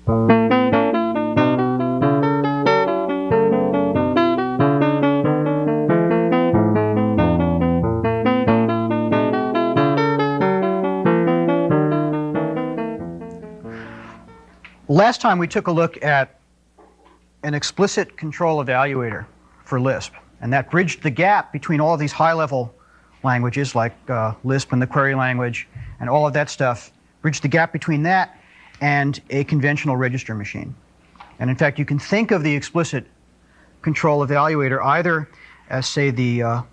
Last time we took a look at an explicit control evaluator for Lisp, and that bridged the gap between all of these high-level languages like Lisp and the query language and all of that stuff, bridged the gap between that and a conventional register machine. And in fact, you can think of the explicit control evaluator either as, say, the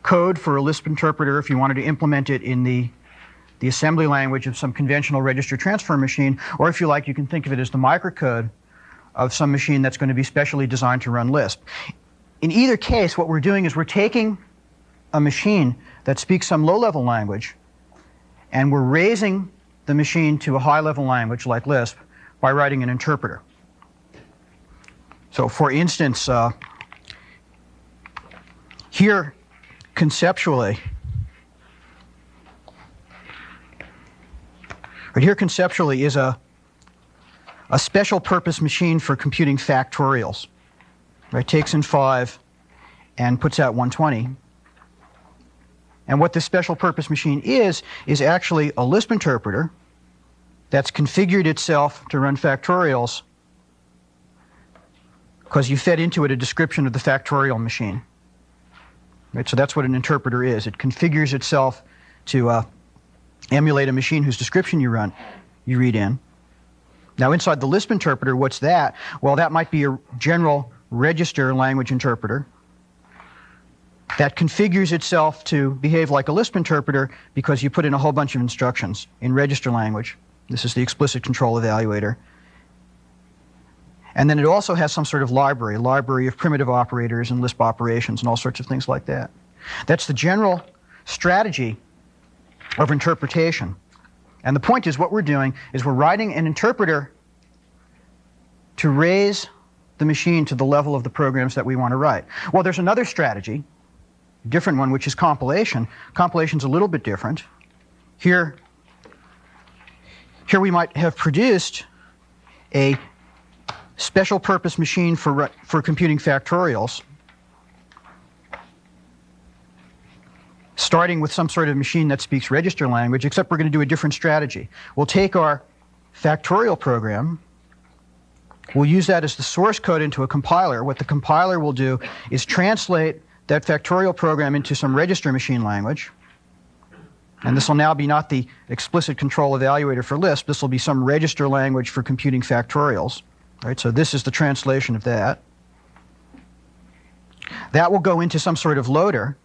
code for a Lisp interpreter if you wanted to implement it in the assembly language of some conventional register transfer machine, or if you like, you can think of it as the microcode of some machine that's going to be specially designed to run Lisp. In either case, what we're doing is we're taking a machine that speaks some low-level language, and we're raising the machine to a high-level language like Lisp by writing an interpreter. So for instance, here conceptually is a special purpose machine for computing factorials. Right? Takes in 5 and puts out 120. And what this special purpose machine is actually a Lisp interpreter that's configured itself to run factorials because you fed into it a description of the factorial machine. Right? So that's what an interpreter is. It configures itself to emulate a machine whose description you read in. Now inside the Lisp interpreter, what's that? Well, that might be a general register language interpreter that configures itself to behave like a Lisp interpreter because you put in a whole bunch of instructions in register language. This is the explicit control evaluator. And then it also has some sort of library of primitive operators and Lisp operations and all sorts of things like that. That's the general strategy of interpretation. And the point is, what we're doing is we're writing an interpreter to raise the machine to the level of the programs that we want to write. Well, there's another strategy, a different one, which is compilation. Compilation's a little bit different. Here we might have produced a special purpose machine for computing factorials, starting with some sort of machine that speaks register language, except we're going to do a different strategy. We'll take our factorial program, we'll use that as the source code into a compiler. What the compiler will do is translate that factorial program into some register machine language. And this will now be not the explicit control evaluator for Lisp. This will be some register language for computing factorials. Right? So this is the translation of that. That will go into some sort of loader,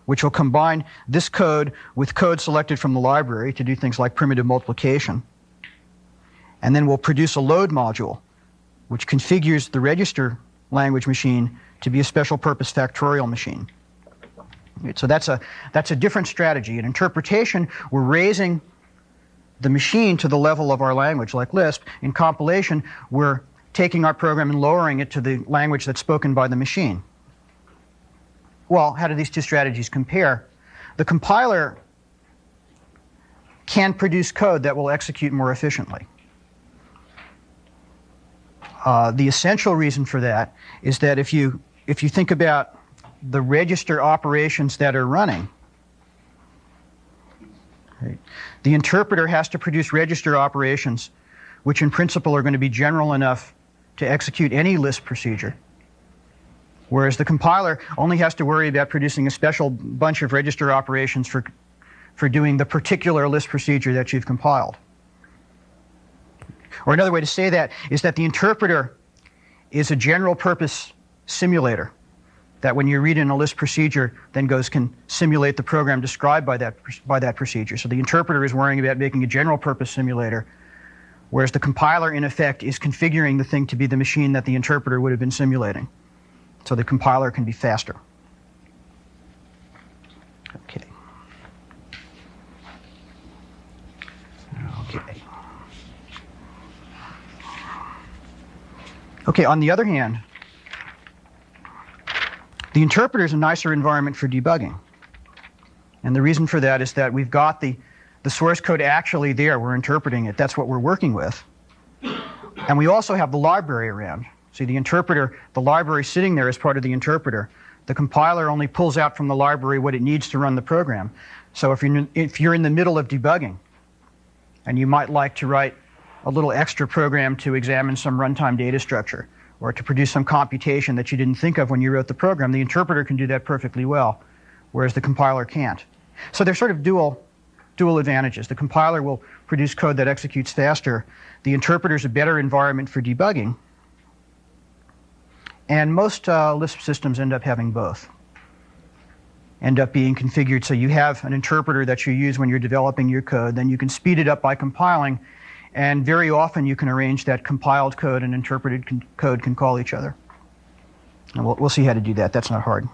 which will combine this code with code selected from the library to do things like primitive multiplication. And then we'll produce a load module, which configures the register language machine to be a special purpose factorial machine. Right, so that's a different strategy. In interpretation, we're raising the machine to the level of our language, like Lisp. In compilation, we're taking our program and lowering it to the language that's spoken by the machine. Well, how do these two strategies compare? The compiler can produce code that will execute more efficiently. The essential reason for that is that if you think about the register operations that are running, right, the interpreter has to produce register operations which in principle are going to be general enough to execute any Lisp procedure. Whereas the compiler only has to worry about producing a special bunch of register operations for doing the particular Lisp procedure that you've compiled. Or another way to say that is that the interpreter is a general purpose simulator that when you read in a Lisp procedure, then can simulate the program described by that procedure. So the interpreter is worrying about making a general purpose simulator, whereas the compiler, in effect, is configuring the thing to be the machine that the interpreter would have been simulating. So the compiler can be faster. Okay. Okay, on the other hand, the interpreter is a nicer environment for debugging. And the reason for that is that we've got the source code actually there. We're interpreting it. That's what we're working with. And we also have the library around. See, the interpreter, the library sitting there as part of the interpreter. The compiler only pulls out from the library what it needs to run the program. So if you're in the middle of debugging, and you might like to write a little extra program to examine some runtime data structure, or to produce some computation that you didn't think of when you wrote the program, the interpreter can do that perfectly well, whereas the compiler can't. So they're sort of dual advantages. The compiler will produce code that executes faster. The interpreter is a better environment for debugging. And most Lisp systems end up having both. End up being configured so you have an interpreter that you use when you're developing your code. Then you can speed it up by compiling. And very often you can arrange that compiled code and interpreted code can call each other. And we'll see how to do that. That's not hard.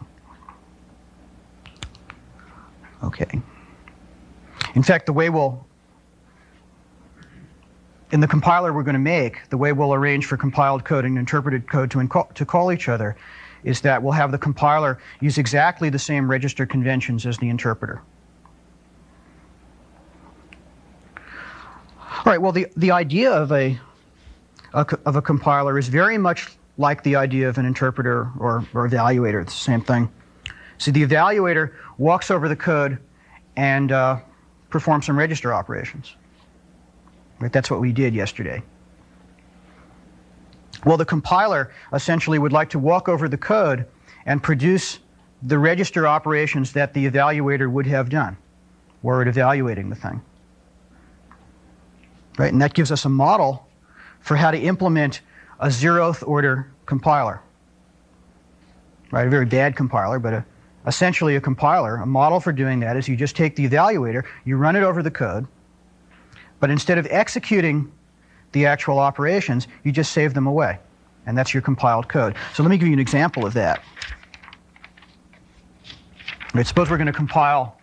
OK. In fact, the way in the compiler we're going to make, the way we'll arrange for compiled code and interpreted code to call each other is that we'll have the compiler use exactly the same register conventions as the interpreter. All right, well, the idea of a compiler is very much like the idea of an interpreter or evaluator. It's the same thing. So the evaluator walks over the code and performs some register operations. Right, that's what we did yesterday. Well, the compiler essentially would like to walk over the code and produce the register operations that the evaluator would have done were it evaluating the thing. Right, and that gives us a model for how to implement a zeroth-order compiler. Right, a very bad compiler, but essentially a compiler. A model for doing that is you just take the evaluator, you run it over the code, but instead of executing the actual operations, you just save them away. And that's your compiled code. So let me give you an example of that. Right, suppose we're going to compile,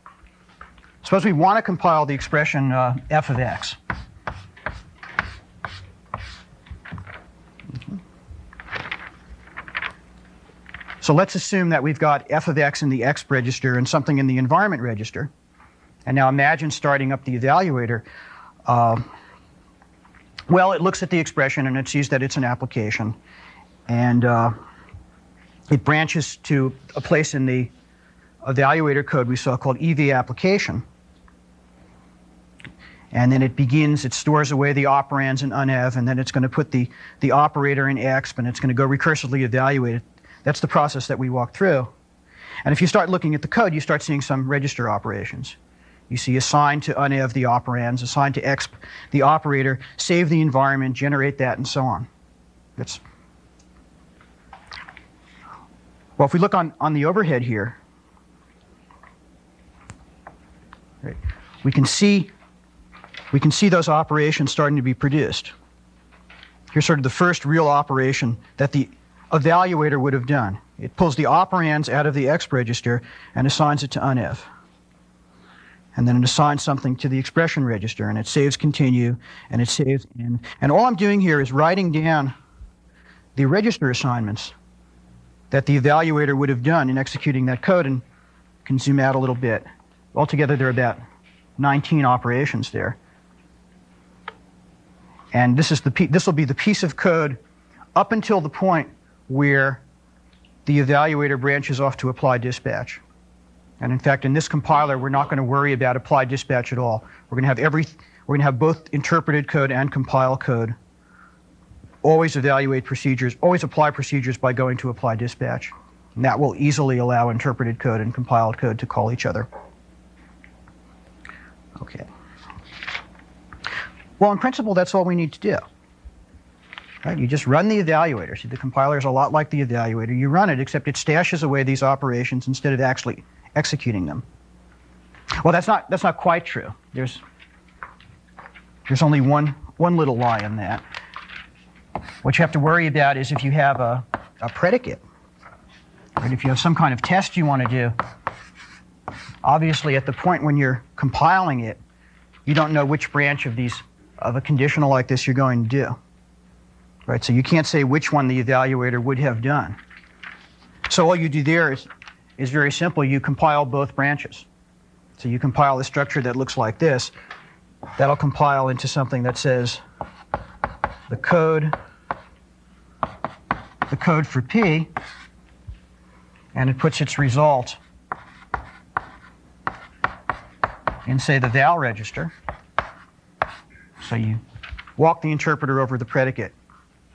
suppose we want to compile the expression f of x. So let's assume that we've got f of x in the x register and something in the environment register. And now imagine starting up the evaluator. Well, it looks at the expression and it sees that it's an application. And it branches to a place in the evaluator code we saw called EV application. And then it stores away the operands in unev, and then it's going to put the operator in exp, and it's going to go recursively evaluate it. That's the process that we walked through. And if you start looking at the code, you start seeing some register operations. You see assign to unev the operands, assign to exp the operator, save the environment, generate that, and so on. Well, if we look on the overhead here, right, we can see those operations starting to be produced. Here's sort of the first real operation that the evaluator would have done. It pulls the operands out of the exp register and assigns it to unev. And then it assigns something to the expression register, and it saves continue, and it saves in. And all I'm doing here is writing down the register assignments that the evaluator would have done in executing that code, and you can zoom out a little bit. Altogether, there are about 19 operations there. And this will be the piece of code up until the point where the evaluator branches off to apply dispatch. And in fact, in this compiler, we're not going to worry about apply dispatch at all. We're going to have both interpreted code and compile code. Always evaluate procedures, always apply procedures by going to apply dispatch. And that will easily allow interpreted code and compiled code to call each other. Okay. Well, in principle, that's all we need to do. Right? You just run the evaluator. See, the compiler is a lot like the evaluator. You run it, except it stashes away these operations instead of actually executing them. Well, that's not quite true. There's only one little lie in that. What you have to worry about is if you have a predicate, right? If you have some kind of test you want to do, obviously at the point when you're compiling it, you don't know which branch of a conditional like this you're going to do. Right? So you can't say which one the evaluator would have done. So all you do there is very simple. You compile both branches. So you compile a structure that looks like this. That'll compile into something that says the code for P, and it puts its result in, say, the val register. So you walk the interpreter over the predicate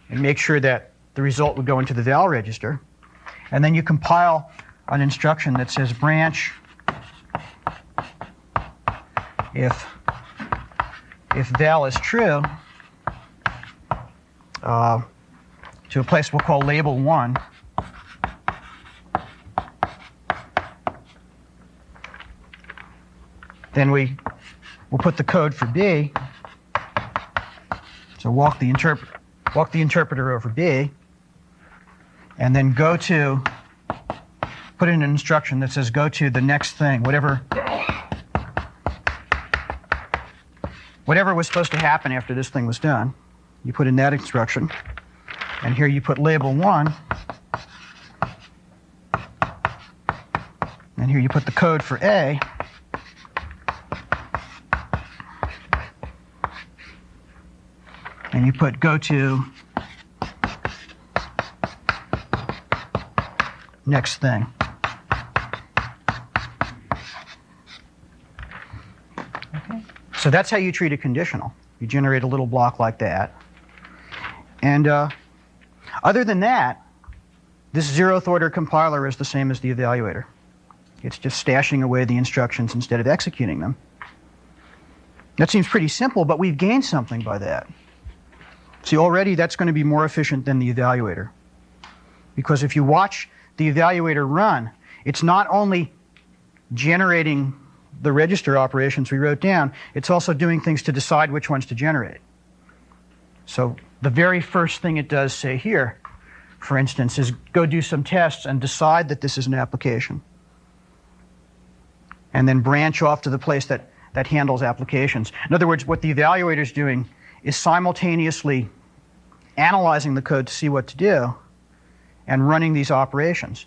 and make sure that the result would go into the val register. And then you compile an instruction that says branch if val is true to a place we'll call label 1. Then we'll put the code for B. So walk the interpreter over B, and then put in an instruction that says go to the next thing, whatever was supposed to happen after this thing was done. You put in that instruction, and here you put label 1, and here you put the code for A. And you put go to next thing. Okay. So that's how you treat a conditional. You generate a little block like that. And other than that, this zeroth order compiler is the same as the evaluator. It's just stashing away the instructions instead of executing them. That seems pretty simple, but we've gained something by that. See, already that's going to be more efficient than the evaluator. Because if you watch the evaluator run, it's not only generating the register operations we wrote down, it's also doing things to decide which ones to generate. So the very first thing it does, say here, for instance, is go do some tests and decide that this is an application. And then branch off to the place that handles applications. In other words, what the evaluator is doing is simultaneously analyzing the code to see what to do and running these operations.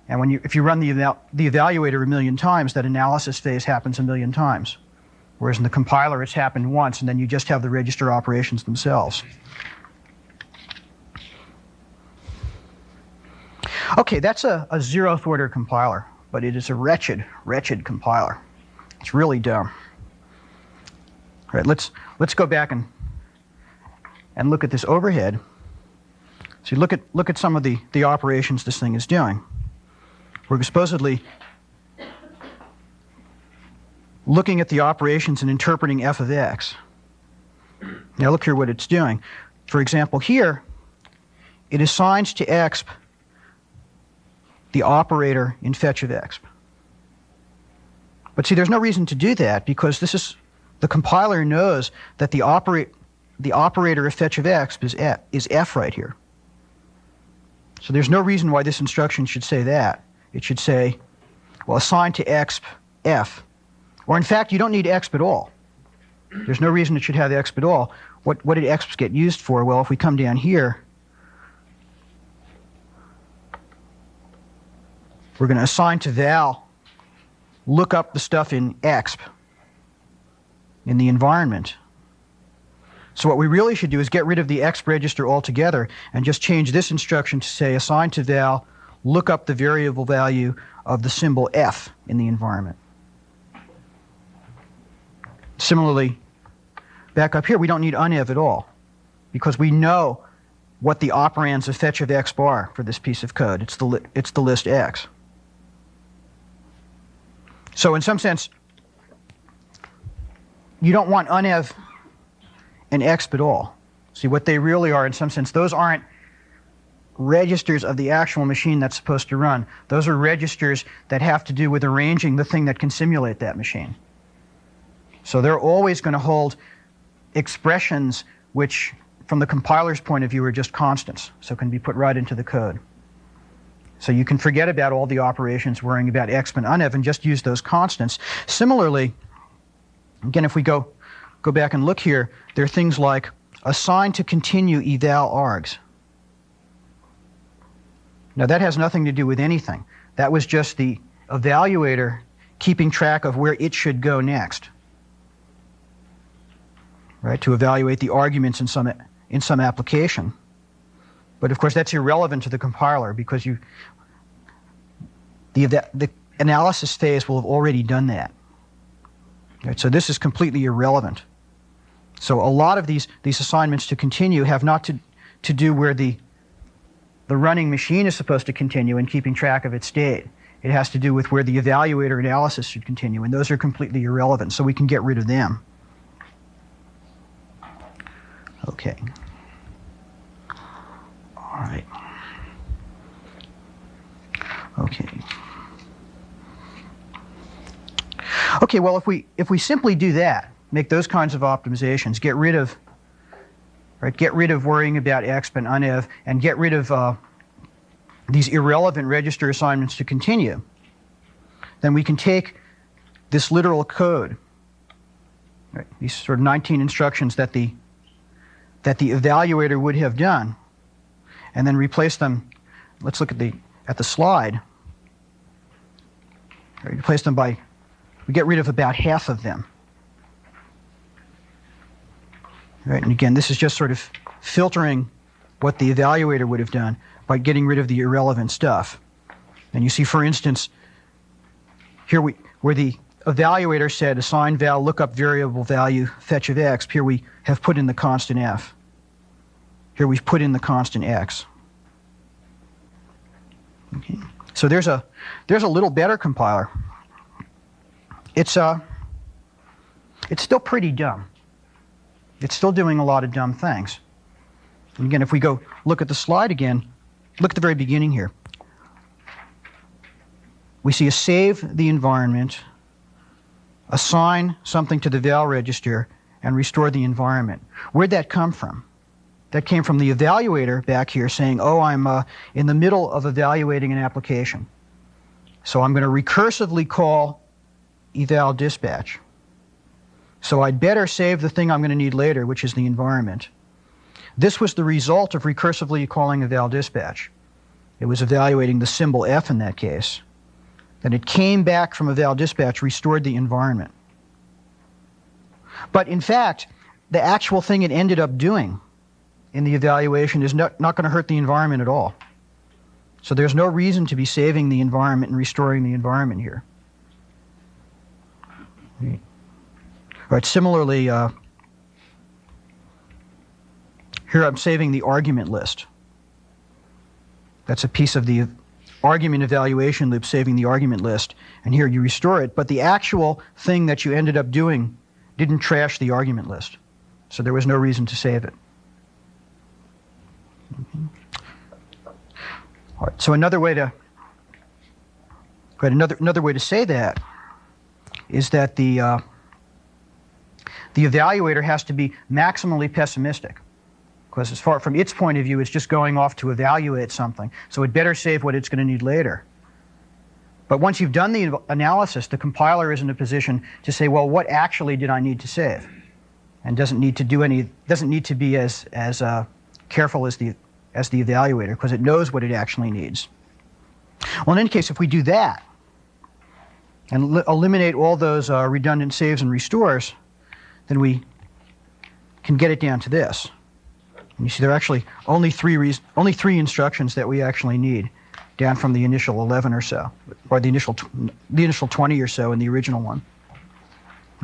And if you run the evaluator a million times, that analysis phase happens a million times. Whereas in the compiler, it's happened once, and then you just have the register operations themselves. Okay, that's a zeroth order compiler, but it is a wretched, wretched compiler. It's really dumb. All right, let's go back and look at this overhead. So look at some of the operations this thing is doing. We're supposedly looking at the operations and interpreting f of x. Now look here what it's doing. For example, here, it assigns to exp the operator in fetch of exp. But see, there's no reason to do that because the compiler knows that the operator of fetch of exp is f right here. So there's no reason why this instruction should say that. It should say, well, assign to exp f. Or in fact, you don't need exp at all. There's no reason it should have exp at all. What did exps get used for? Well, if we come down here, we're going to assign to val, look up the stuff in exp in the environment. So what we really should do is get rid of the exp register altogether and just change this instruction to say assign to val, look up the variable value of the symbol f in the environment. Similarly, back up here, we don't need unev at all because we know what the operands of fetch of exp are for this piece of code. It's the list x. So in some sense, you don't want unev and exp at all. See, what they really are, in some sense, those aren't registers of the actual machine that's supposed to run. Those are registers that have to do with arranging the thing that can simulate that machine. So they're always going to hold expressions which, from the compiler's point of view, are just constants, so can be put right into the code. So you can forget about all the operations worrying about exp and unev and just use those constants. Similarly, again, if we go back and look here, there are things like assign to continue eval args. Now that has nothing to do with anything. That was just the evaluator keeping track of where it should go next, right? To evaluate the arguments in some in some application. But of course, that's irrelevant to the compiler because the analysis phase will have already done that. Right, so this is completely irrelevant. So a lot of these assignments to continue have not to do where the running machine is supposed to continue and keeping track of its state. It has to do with where the evaluator analysis should continue, and those are completely irrelevant, so we can get rid of them. Okay. All right. Okay. Okay, well, if we simply do that, make those kinds of optimizations, get rid of worrying about exp and unev, and get rid of these irrelevant register assignments to continue, then we can take this literal code, right, these sort of 19 instructions that the evaluator would have done, and then replace them. Let's look at the slide. Right, replace them by, we get rid of about half of them. Right, and again, this is just sort of filtering what the evaluator would have done by getting rid of the irrelevant stuff. And you see, for instance, here where the evaluator said assign val, look up variable value, fetch of x, here we have put in the constant f. Here we've put in the constant x. Okay. So there's a little better compiler. It's still pretty dumb. It's still doing a lot of dumb things. And again, if we go look at the slide again, look at the very beginning here. We see a save the environment, assign something to the val register, and restore the environment. Where'd that come from? That came from the evaluator back here saying, oh, I'm in the middle of evaluating an application. So I'm going to recursively call eval dispatch. So I'd better save the thing I'm going to need later, which is the environment. This was the result of recursively calling eval dispatch. It was evaluating the symbol f in that case. Then it came back from eval dispatch, restored the environment. But in fact, the actual thing it ended up doing in the evaluation is not going to hurt the environment at all. So there's no reason to be saving the environment and restoring the environment here. All right, similarly, here I'm saving the argument list. That's a piece of the argument evaluation loop, saving the argument list. And here you restore it, but the actual thing that you ended up doing didn't trash the argument list. So there was no reason to save it. Okay. All right, so another way to say that is that the evaluator has to be maximally pessimistic, because as far from its point of view, it's just going off to evaluate something. So it better save what it's going to need later. But once you've done the analysis, the compiler is in a position to say, well, what actually did I need to save? And doesn't need to be as careful as the evaluator, because it knows what it actually needs. Well, in any case, if we do that and eliminate all those redundant saves and restores, then we can get it down to this. And you see there are actually only three instructions that we actually need, down from the initial 11 or so, or the initial 20 or so in the original one.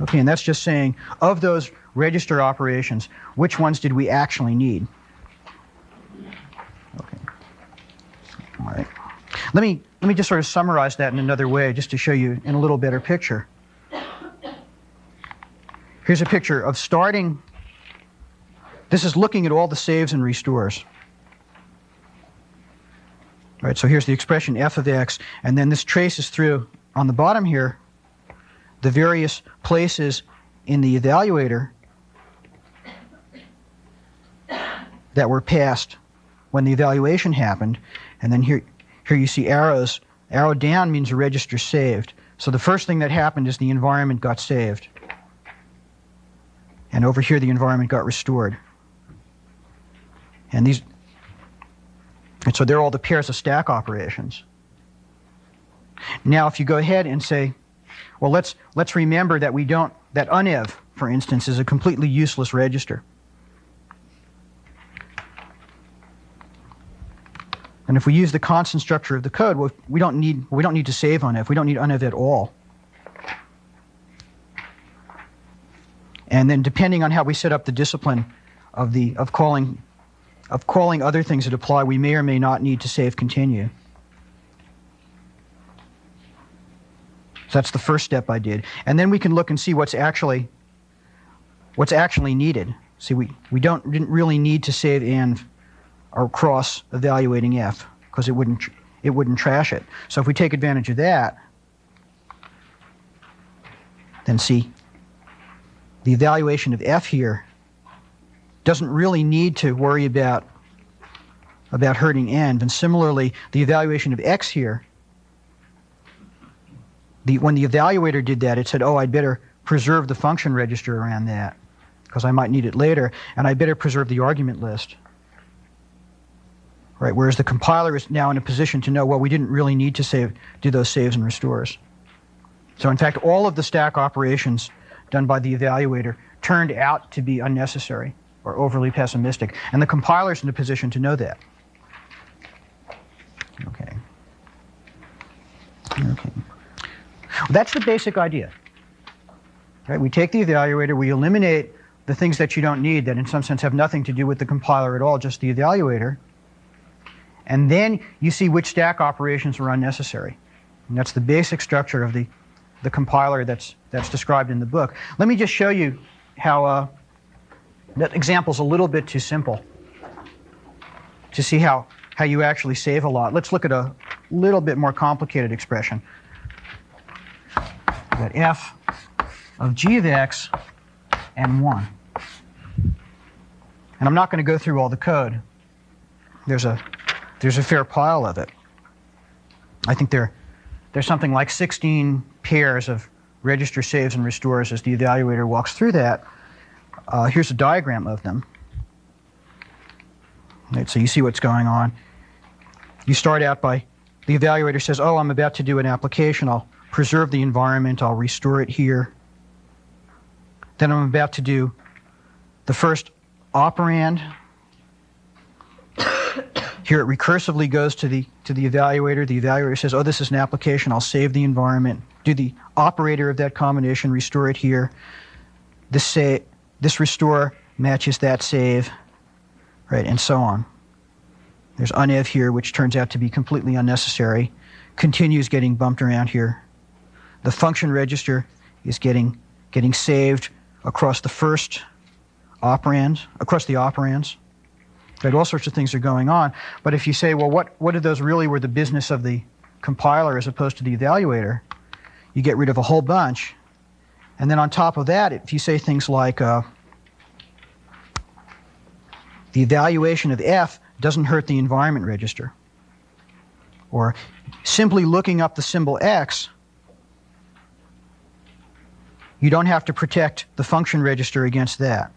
Okay, and that's just saying, of those register operations, which ones did we actually need? Okay. All right. Let me just sort of summarize that in another way, just to show you in a little better picture. Here's a picture of starting. This is looking at all the saves and restores. All right, so here's the expression f of x, and then this traces through, on the bottom here, the various places in the evaluator that were passed when the evaluation happened. And then here you see arrows. Arrow down means a register saved. So the first thing that happened is the environment got saved. And over here, the environment got restored. And so they're all the pairs of stack operations. Now, if you go ahead and say, well, let's remember that that unev, for instance, is a completely useless register. And if we use the constant structure of the code, well, we don't need to save unif. We don't need unif at all. And then depending on how we set up the discipline of calling other things that apply, we may or may not need to save continue. So that's the first step I did. And then we can look and see what's actually needed. See, we didn't really need to save and or cross evaluating f, because it wouldn't trash it. So if we take advantage of that, then see, the evaluation of f here doesn't really need to worry about hurting env. And similarly, the evaluation of x here, when the evaluator did that, it said, oh, I'd better preserve the function register around that, because I might need it later, and I better preserve the argument list. Right, whereas the compiler is now in a position to know, well, we didn't really need to do those saves and restores. So in fact, all of the stack operations done by the evaluator turned out to be unnecessary or overly pessimistic, and the compiler's in a position to know that. Okay. Well, that's the basic idea. Right, we take the evaluator, we eliminate the things that you don't need that in some sense have nothing to do with the compiler at all, just the evaluator. And then you see which stack operations are unnecessary. And that's the basic structure of the compiler that's described in the book. Let me just show you how that example's a little bit too simple to see how you actually save a lot. Let's look at a little bit more complicated expression. We've got f of g of x and 1. And I'm not going to go through all the code. There's a fair pile of it. I think there's something like 16 pairs of register saves and restores as the evaluator walks through that. Here's a diagram of them. Right, so you see what's going on. You start out by, the evaluator says, oh, I'm about to do an application. I'll preserve the environment. I'll restore it here. Then I'm about to do the first operand. Here it recursively goes to the evaluator. The evaluator says, oh, this is an application. I'll save the environment, do the operator of that combination, restore it here. This restore matches that save, right, and so on. There's unev here, which turns out to be completely unnecessary. Continues getting bumped around here. The function register is getting saved across the first operand, across the operands. Right, all sorts of things are going on. But if you say, well, what of those really were the business of the compiler as opposed to the evaluator, you get rid of a whole bunch. And then on top of that, if you say things like the evaluation of f doesn't hurt the environment register, or simply looking up the symbol x, you don't have to protect the function register against that.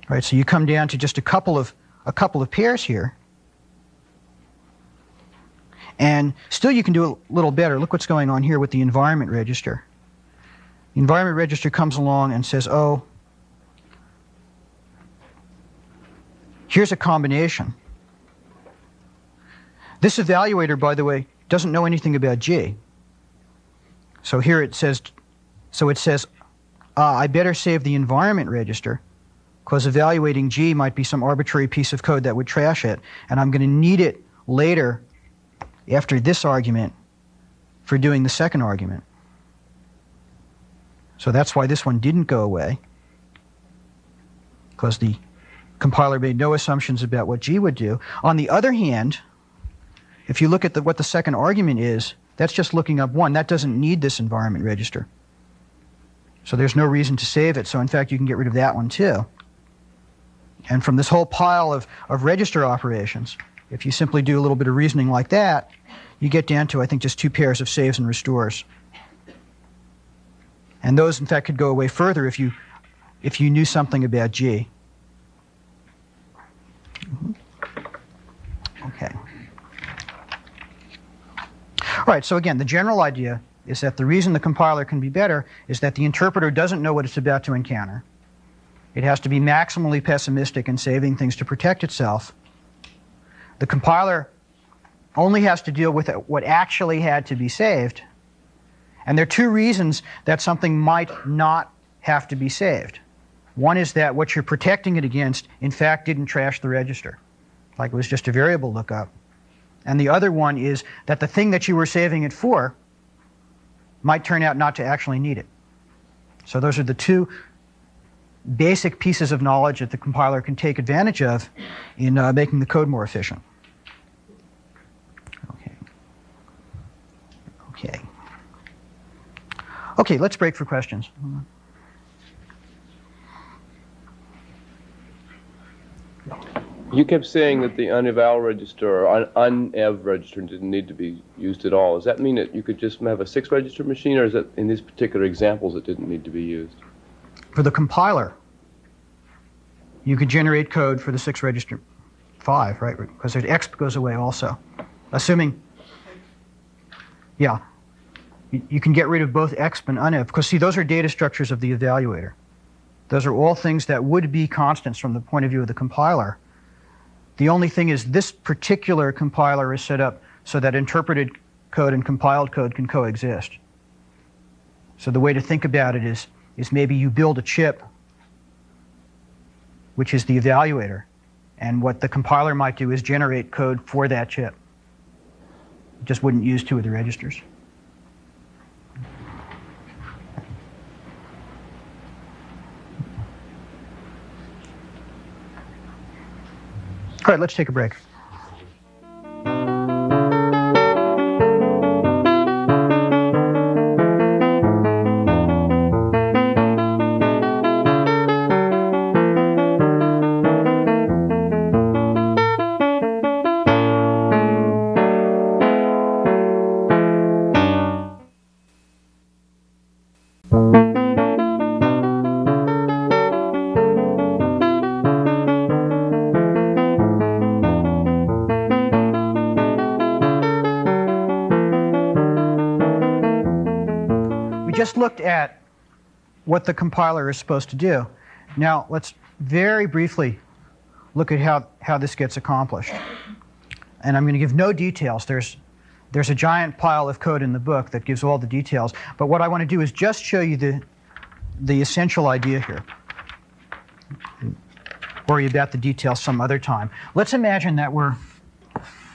Right, so you come down to just a couple of pairs here, and still you can do a little better. Look what's going on here with the environment register. The environment register comes along and says, oh, here's a combination. This evaluator, by the way, doesn't know anything about G. So here it says, I better save the environment register, because evaluating G might be some arbitrary piece of code that would trash it, and I'm going to need it later after this argument for doing the second argument. So that's why this one didn't go away, because the compiler made no assumptions about what G would do. On the other hand, if you look at what the second argument is, that's just looking up 1. That doesn't need this environment register. So there's no reason to save it. So in fact, you can get rid of that one too. And from this whole pile of register operations, if you simply do a little bit of reasoning like that, you get down to, I think, just 2 pairs of saves and restores. And those, in fact, could go away further if you knew something about G. Okay. All right, so again, the general idea is that the reason the compiler can be better is that the interpreter doesn't know what it's about to encounter. It has to be maximally pessimistic in saving things to protect itself. The compiler only has to deal with what actually had to be saved. And there are two reasons that something might not have to be saved. One is that what you're protecting it against, in fact, didn't trash the register, like it was just a variable lookup. And the other one is that the thing that you were saving it for might turn out not to actually need it. So those are the two basic pieces of knowledge that the compiler can take advantage of in making the code more efficient. Okay, let's break for questions. You kept saying that the uneval register or unev register didn't need to be used at all. Does that mean that you could just have a 6-register machine, or is that in these particular examples it didn't need to be used? For the compiler, you could generate code for the 6-register 5, right? Because the X goes away also. Assuming, yeah, you can get rid of both exp and unev, because see, those are data structures of the evaluator. Those are all things that would be constants from the point of view of the compiler. The only thing is this particular compiler is set up so that interpreted code and compiled code can coexist. So the way to think about it is maybe you build a chip, which is the evaluator, and what the compiler might do is generate code for that chip. It just wouldn't use two of the registers. All right, let's take a break. Just looked at what the compiler is supposed to do. Now let's very briefly look at how this gets accomplished. And I'm going to give no details. There's a giant pile of code in the book that gives all the details. But what I want to do is just show you the essential idea here. Worry about the details some other time. Let's imagine that we're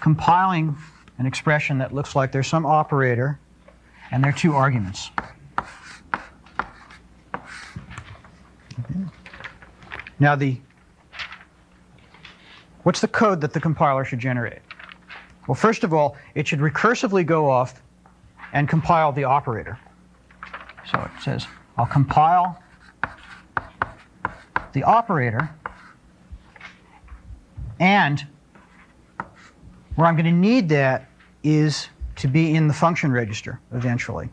compiling an expression that looks like there's some operator and there are two arguments. Now what's the code that the compiler should generate? Well, first of all, it should recursively go off and compile the operator. So it says, I'll compile the operator, and where I'm going to need that is to be in the function register eventually.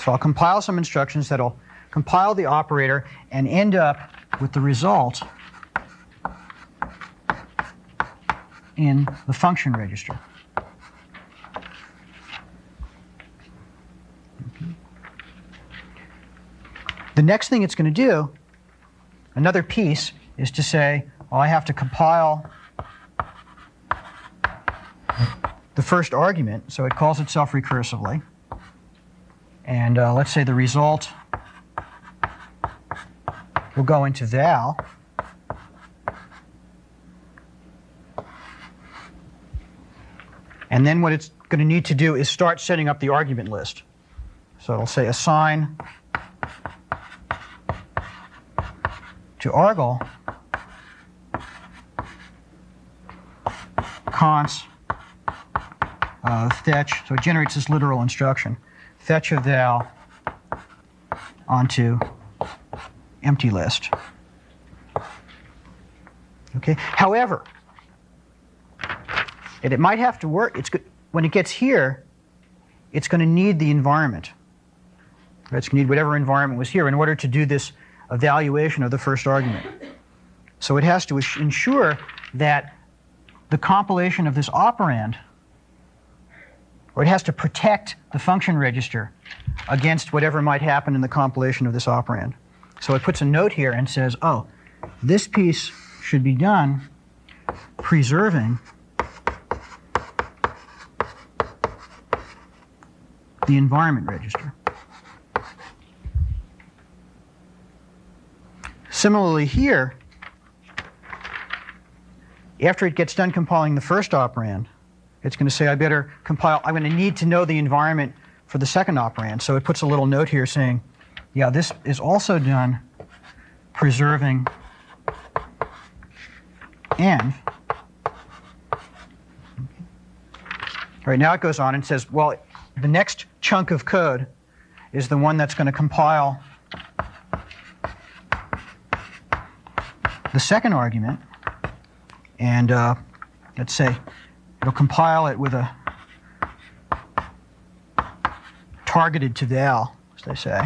So I'll compile some instructions that'll compile the operator and end up with the result in the function register. The next thing it's going to do, another piece, is to say, well, I have to compile the first argument, so it calls itself recursively. And let's say the result will go into val. And then what it's going to need to do is start setting up the argument list. So it'll say assign to argle const fetch, so it generates this literal instruction, fetch a val onto empty list. Okay. However, and it might have to work. When it gets here, it's going to need the environment. It's going to need whatever environment was here in order to do this evaluation of the first argument. So it has to ensure that the compilation of this operand, or it has to protect the function register against whatever might happen in the compilation of this operand. So it puts a note here and says, oh, this piece should be done preserving the environment register. Similarly here, after it gets done compiling the first operand, it's going to say, I better compile, I'm going to need to know the environment for the second operand. So it puts a little note here saying, yeah, this is also done preserving env. Right, now it goes on and says, well, the next chunk of code is the one that's going to compile the second argument, and let's say it'll compile it with a targeted to val, as they say.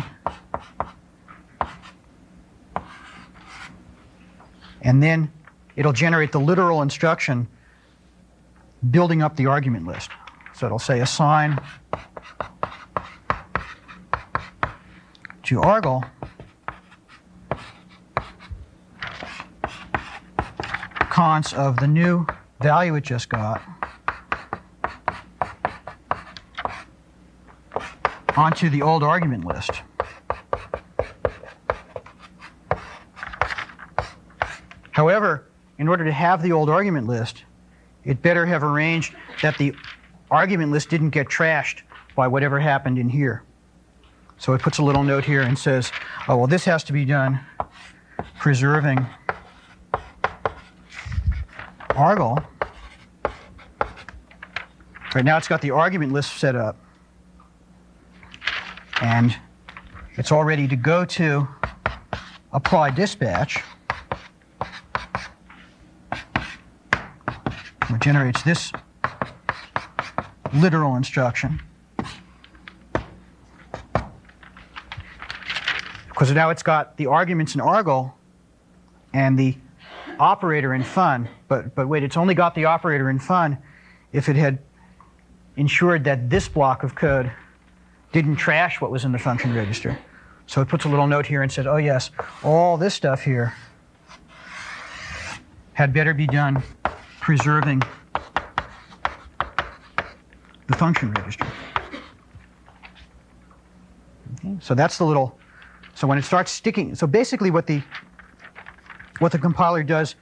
And then it'll generate the literal instruction building up the argument list. So it'll say assign to argle const of the new value it just got onto the old argument list. However, in order to have the old argument list, it better have arranged that the argument list didn't get trashed by whatever happened in here. So it puts a little note here and says, oh, well, this has to be done preserving argle. Right now it's got the argument list set up, and it's all ready to go to apply dispatch, which generates this literal instruction. Because now it's got the arguments in argle and the operator in fun, but wait, it's only got the operator in fun if it had ensured that this block of code didn't trash what was in the function register. So it puts a little note here and says, oh yes, all this stuff here had better be done preserving the function register. Okay, so that's the little, so when it starts sticking, so basically what the compiler does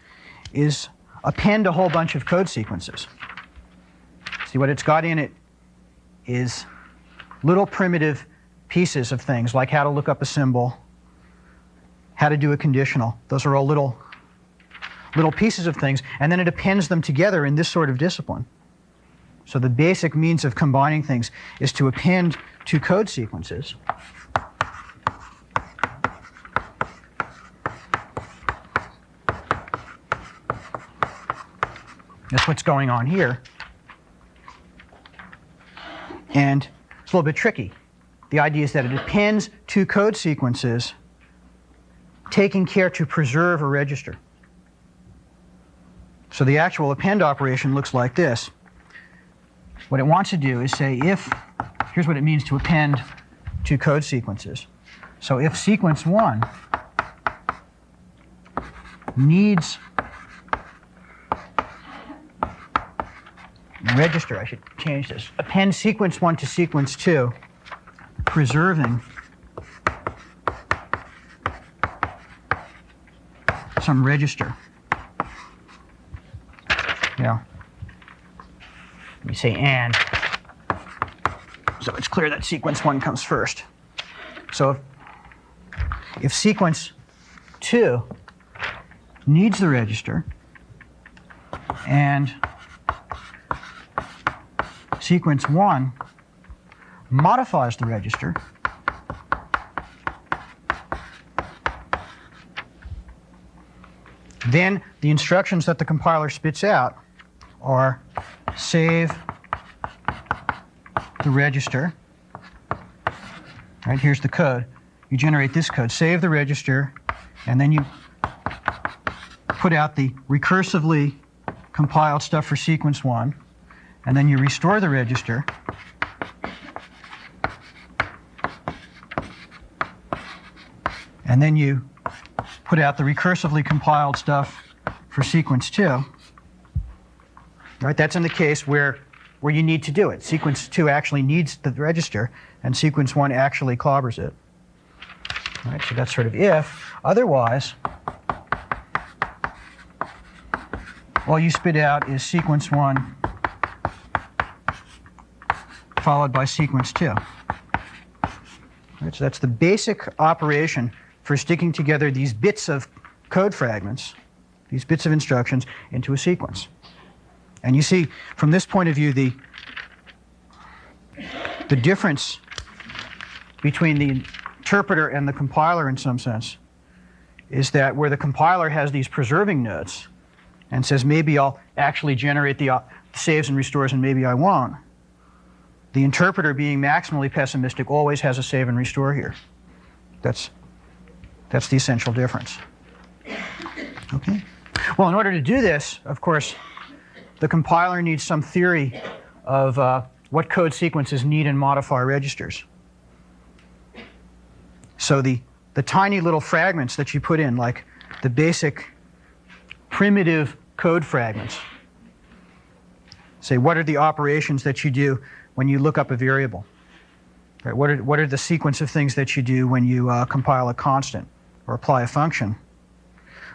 is append a whole bunch of code sequences. See, what it's got in it is little primitive pieces of things, like how to look up a symbol, how to do a conditional. Those are all little pieces of things, and then it appends them together in this sort of discipline. So the basic means of combining things is to append two code sequences. That's what's going on here. And it's a little bit tricky. The idea is that it appends two code sequences, taking care to preserve a register. So the actual append operation looks like this. What it wants to do is say if, here's what it means to append two code sequences. So if sequence 1 needs register, I should change this, append sequence 1 to sequence 2, preserving some register. Yeah. Let me say and, so it's clear that sequence 1 comes first. So if sequence 2 needs the register and sequence 1 modifies the register, then the instructions that the compiler spits out are save the register. Right, here's the code. You generate this code, save the register, and then you put out the recursively compiled stuff for sequence 1, and then you restore the register, and then you put out the recursively compiled stuff for sequence 2. Right, that's in the case where where you need to do it. Sequence 2 actually needs the register, and sequence 1 actually clobbers it. All right, so that's sort of if. Otherwise, all you spit out is sequence 1 followed by sequence 2. All right, so that's the basic operation for sticking together these bits of code fragments, these bits of instructions, into a sequence. And you see, from this point of view, the difference between the interpreter and the compiler, in some sense, is that where the compiler has these preserving nodes and says, maybe I'll actually generate the saves and restores and maybe I won't, the interpreter, being maximally pessimistic, always has a save and restore here. That's the essential difference. Okay? Well, in order to do this, of course, the compiler needs some theory of what code sequences need and modify registers. So the tiny little fragments that you put in, like the basic primitive code fragments, say, what are the operations that you do when you look up a variable? Right? What are the sequence of things that you do when you compile a constant or apply a function?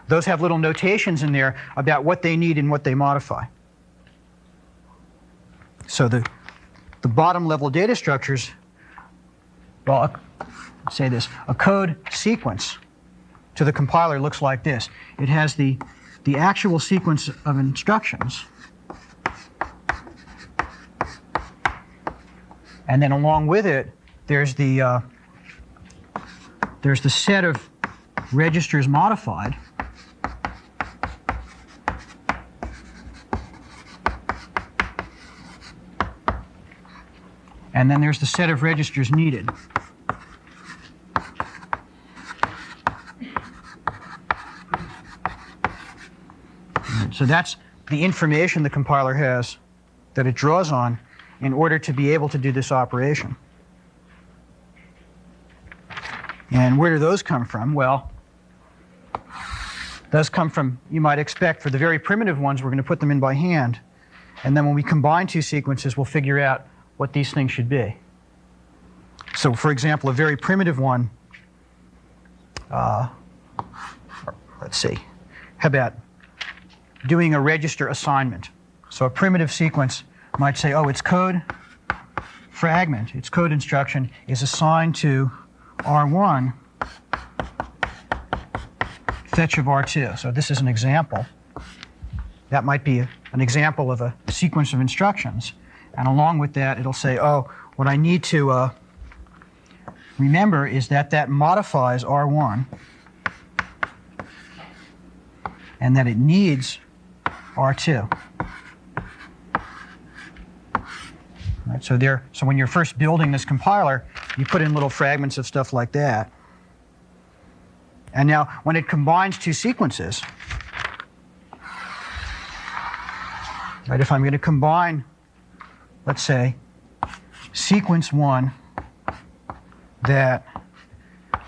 Those have little notations in there about what they need and what they modify. So the bottom level data structures, well, let's say this, a code sequence to the compiler looks like this. It has the actual sequence of instructions, and then along with it, there's the set of registers modified, and then there's the set of registers needed. So that's the information the compiler has that it draws on in order to be able to do this operation. And where do those come from? Well, those come from, you might expect, for the very primitive ones, we're going to put them in by hand. And then when we combine two sequences, we'll figure out what these things should be. So, for example, a very primitive one, let's see, how about doing a register assignment? So a primitive sequence might say, oh, its code fragment, its code instruction is assigned to R1, fetch of R2. So this is an example. That might be an example of a sequence of instructions. And along with that, it'll say, oh, what I need to remember is that that modifies R1 and that it needs R2. Right, so when you're first building this compiler, you put in little fragments of stuff like that. And now, when it combines two sequences, right, if I'm going to combine, let's say, sequence 1 that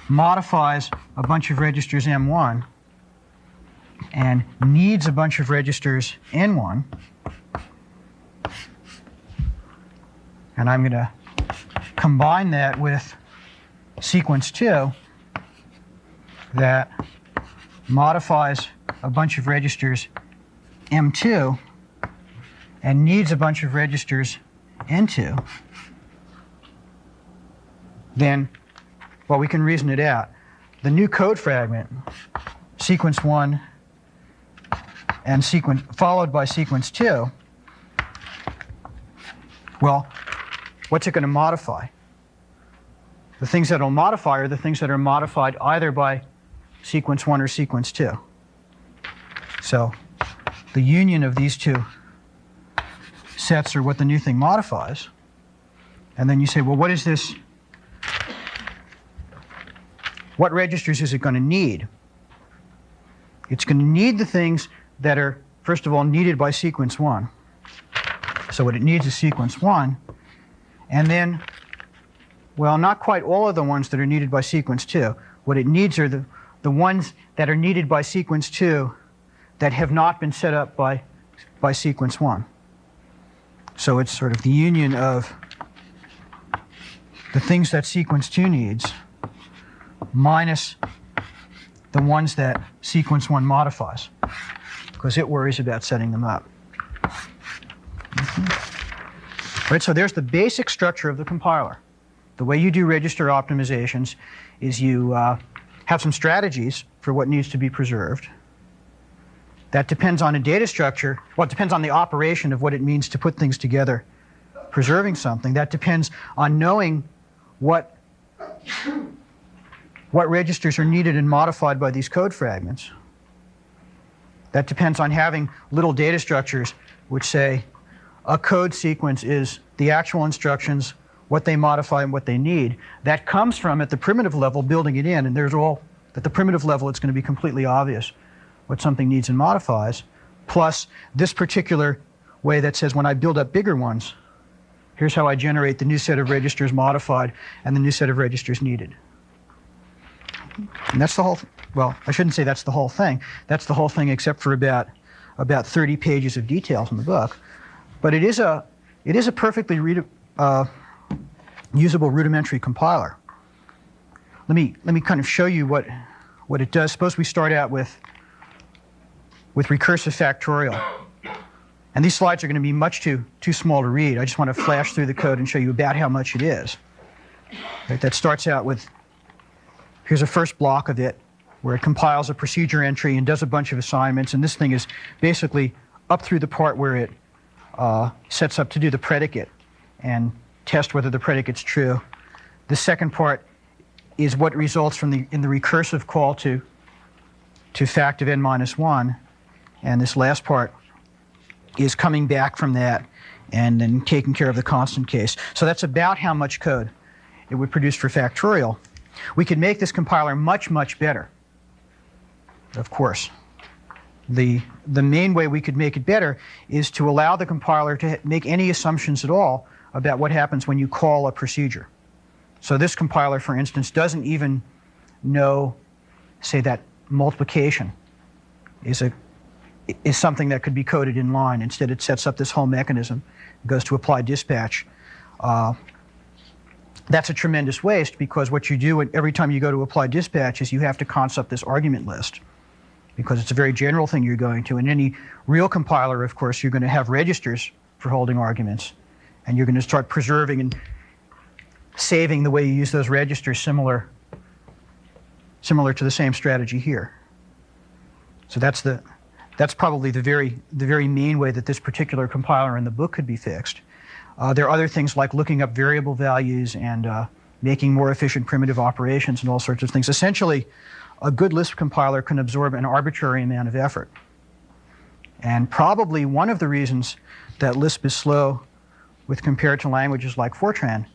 modifies a bunch of registers M1 and needs a bunch of registers N1, and I'm going to combine that with sequence 2 that modifies a bunch of registers M2 and needs a bunch of registers N2, then, well, we can reason it out. The new code fragment, sequence 1 and followed by sequence 2, well, what's it going to modify? The things that it'll modify are the things that are modified either by sequence 1 or sequence 2. So the union of these two sets are what the new thing modifies. And then you say, well, what is this? What registers is it going to need? It's going to need the things that are, first of all, needed by sequence 1. So what it needs is sequence 1. And then, well, not quite all of the ones that are needed by sequence 2. What it needs are the ones that are needed by sequence 2 that have not been set up by sequence 1. So it's sort of the union of the things that sequence 2 needs minus the ones that sequence 1 modifies, because it worries about setting them up. Right, so there's the basic structure of the compiler. The way you do register optimizations is you have some strategies for what needs to be preserved. That depends on a data structure. Well, it depends on the operation of what it means to put things together, preserving something. That depends on knowing what registers are needed and modified by these code fragments. That depends on having little data structures which say a code sequence is the actual instructions, what they modify and what they need. That comes from, at the primitive level, building it in. And there's all, at the primitive level, it's going to be completely obvious what something needs and modifies, plus this particular way that says when I build up bigger ones, here's how I generate the new set of registers modified and the new set of registers needed. And that's the whole, well, I shouldn't say that's the whole thing. That's the whole thing except for about 30 pages of details in the book. But it is a perfectly usable rudimentary compiler. Let me kind of show you what it does. Suppose we start out with recursive factorial. And these slides are going to be much too small to read. I just want to flash through the code and show you about how much it is. Right, that starts out with, here's a first block of it, where it compiles a procedure entry and does a bunch of assignments. And this thing is basically up through the part where it sets up to do the predicate and test whether the predicate's true. The second part is what results from in the recursive call to fact of n minus 1. And this last part is coming back from that and then taking care of the constant case. So that's about how much code it would produce for factorial. We could make this compiler much, much better, of course. The main way we could make it better is to allow the compiler to make any assumptions at all about what happens when you call a procedure. So this compiler, for instance, doesn't even know, say, that multiplication is something that could be coded in line. Instead, it sets up this whole mechanism, goes to apply dispatch. That's a tremendous waste, because what you do every time you go to apply dispatch is you have to const up this argument list, because it's a very general thing you're going to. In any real compiler, of course, you're going to have registers for holding arguments, and you're going to start preserving and saving the way you use those registers, similar to the same strategy here. So that's probably the very main way that this particular compiler in the book could be fixed. There are other things like looking up variable values and making more efficient primitive operations and all sorts of things. Essentially, a good Lisp compiler can absorb an arbitrary amount of effort. And probably one of the reasons that Lisp is slow with compared to languages like Fortran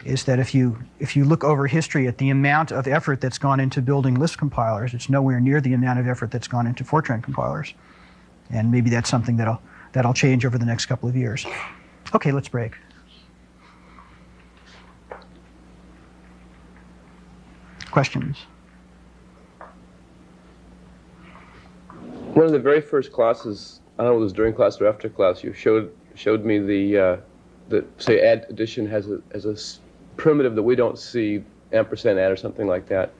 is that if you look over history at the amount of effort that's gone into building Lisp compilers, it's nowhere near the amount of effort that's gone into Fortran compilers. And maybe that's something that'll change over the next couple of years. Okay, let's break. Questions? One of the very first classes, I don't know if it was during class or after class, you showed me the say add addition has a primitive that we don't see, ampersand add or something like that.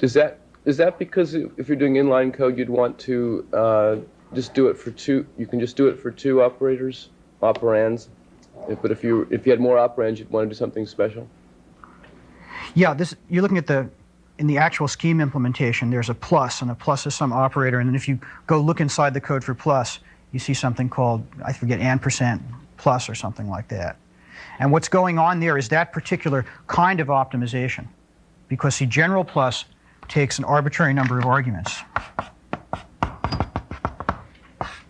Is that because if you're doing inline code, you'd want to just do it for two? You can just do it for two operands. But if you had more operands, you'd want to do something special. Yeah, you're looking at in the actual scheme implementation, there's a plus, and a plus is some operator. And then if you go look inside the code for plus, you see something called, I forget, ampersand plus or something like that. And what's going on there is that particular kind of optimization. Because, see, general plus takes an arbitrary number of arguments.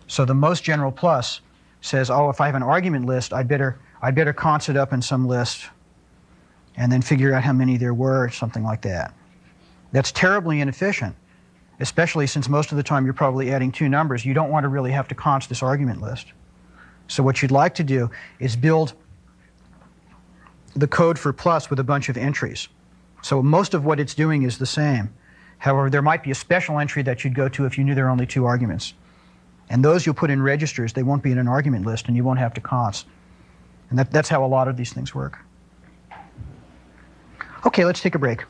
So the most general plus says, oh, if I have an argument list, I'd better const it up in some list and then figure out how many there were, something like that. That's terribly inefficient, especially since most of the time you're probably adding two numbers. You don't want to really have to const this argument list. So what you'd like to do is build the code for plus with a bunch of entries. So most of what it's doing is the same. However, there might be a special entry that you'd go to if you knew there were only two arguments. And those you'll put in registers. They won't be in an argument list, and you won't have to const. And that's how a lot of these things work. Okay, let's take a break.